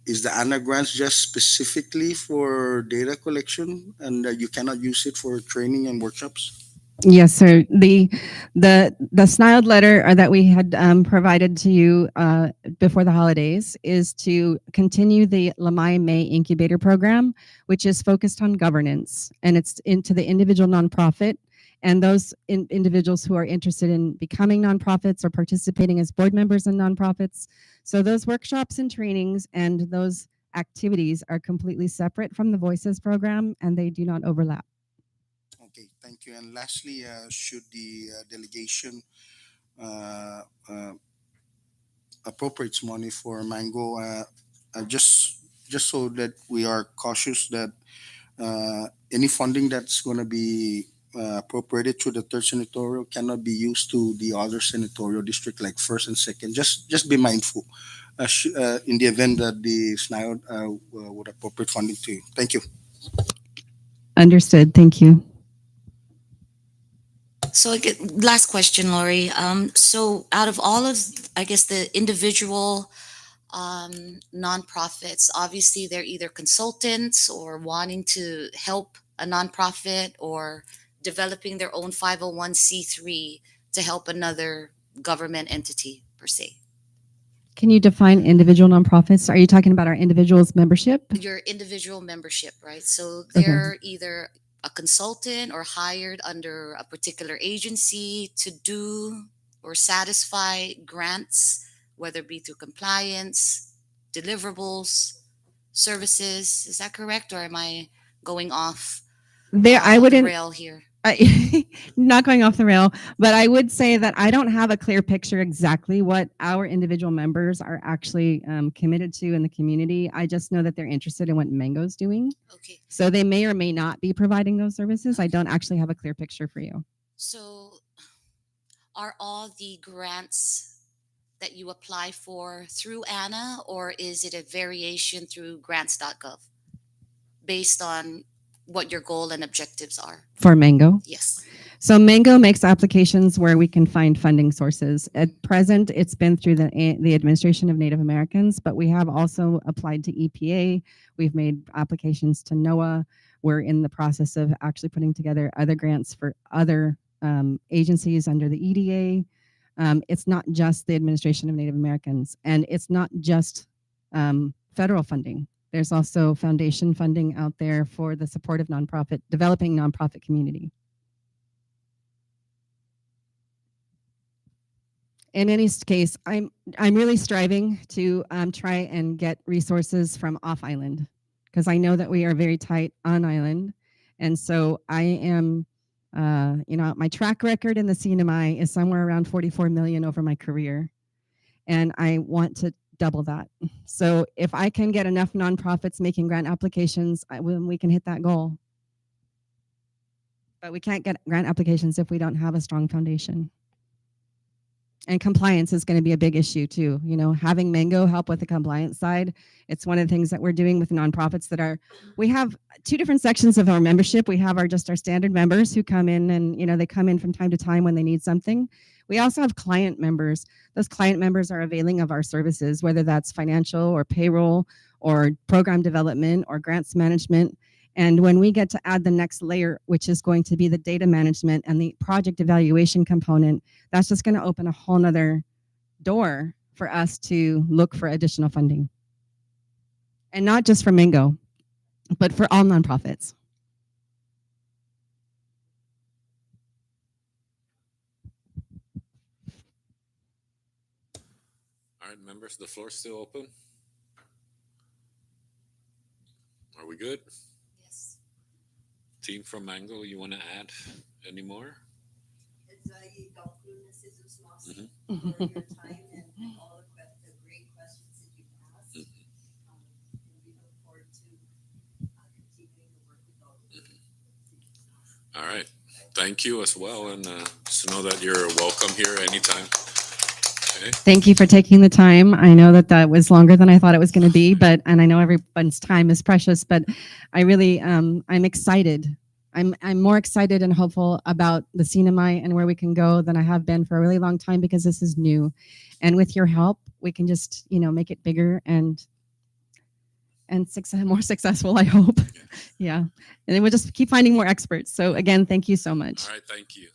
is the ANA grants just specifically for data collection, and you cannot use it for training and workshops? Yes, sir. The SNILD letter that we had provided to you before the holidays is to continue the Lamai May Incubator Program, which is focused on governance, and it's into the individual nonprofit and those individuals who are interested in becoming nonprofits or participating as board members in nonprofits. So those workshops and trainings and those activities are completely separate from the Voices program, and they do not overlap. Okay, thank you. And lastly, should the delegation appropriates money for Mango, just so that we are cautious that any funding that's going to be appropriated to the third senatorial cannot be used to the other senatorial district like first and second. Just be mindful in the event that the SNIOD would appropriate funding to you. Thank you. Understood. Thank you. So last question, Lori. So out of all of, I guess, the individual nonprofits, obviously they're either consultants or wanting to help a nonprofit or developing their own 501c3 to help another government entity per se. Can you define individual nonprofits? Are you talking about our individuals membership? Your individual membership, right? So Okay. they're either a consultant or hired under a particular agency to do or satisfy grants, whether it be through compliance, deliverables, services. Is that correct? Or am I going off I the wouldn't. rail here? Not going off the rail, but I would say that I don't have a clear picture exactly what our individual members are actually committed to in the community. I just know that they're interested in what Mango's doing. Okay. So they may or may not be providing those services. I don't actually have a clear picture for you. So are all the grants that you apply for through ANA, or is it a variation through grants.gov based on what your goal and objectives are? For Mango. Yes. So Mango makes applications where we can find funding sources. At present, it's been through the Administration of Native Americans, but we have also applied to EPA. We've made applications to NOAA. We're in the process of actually putting together other grants for other agencies under the EDA. It's not just the Administration of Native Americans, and it's not just federal funding. There's also foundation funding out there for the support of developing nonprofit community. In any case, I'm really striving to try and get resources from off island, because I know that we are very tight on island. And so I am, my track record in the CNMI is somewhere around 44 million over my career. And I want to double that. So if I can get enough nonprofits making grant applications, we can hit that goal. But we can't get grant applications if we don't have a strong foundation. And compliance is going to be a big issue too. Having Mango help with the compliance side, it's one of the things that we're doing with nonprofits we have two different sections of our membership. We have our standard members who come in and, they come in from time to time when they need something. We also have client members. Those client members are availing of our services, whether that's financial or payroll or program development or grants management. And when we get to add the next layer, which is going to be the data management and the project evaluation component, that's just going to open a whole nother door for us to look for additional funding. And not just for Mango, but for all nonprofits. All right, members, the floor is still open. Are we good? Yes. Team from Mango, you want to add any more? for your time and all the great questions that you've asked. And we look forward to continuing to work with all of you. All right. Thank you as well. And just know that you're welcome here anytime. Okay. Thank you for taking the time. I know that was longer than I thought it was going to be, and I know everyone's time is precious, but I really, I'm excited. I'm more excited and hopeful about the CNMI and where we can go than I have been for a really long time, because this is new. And with your help, we can just, make it bigger and more successful, I hope. Yeah. And then we'll just keep finding more experts. So again, thank you so much. All right. Thank you.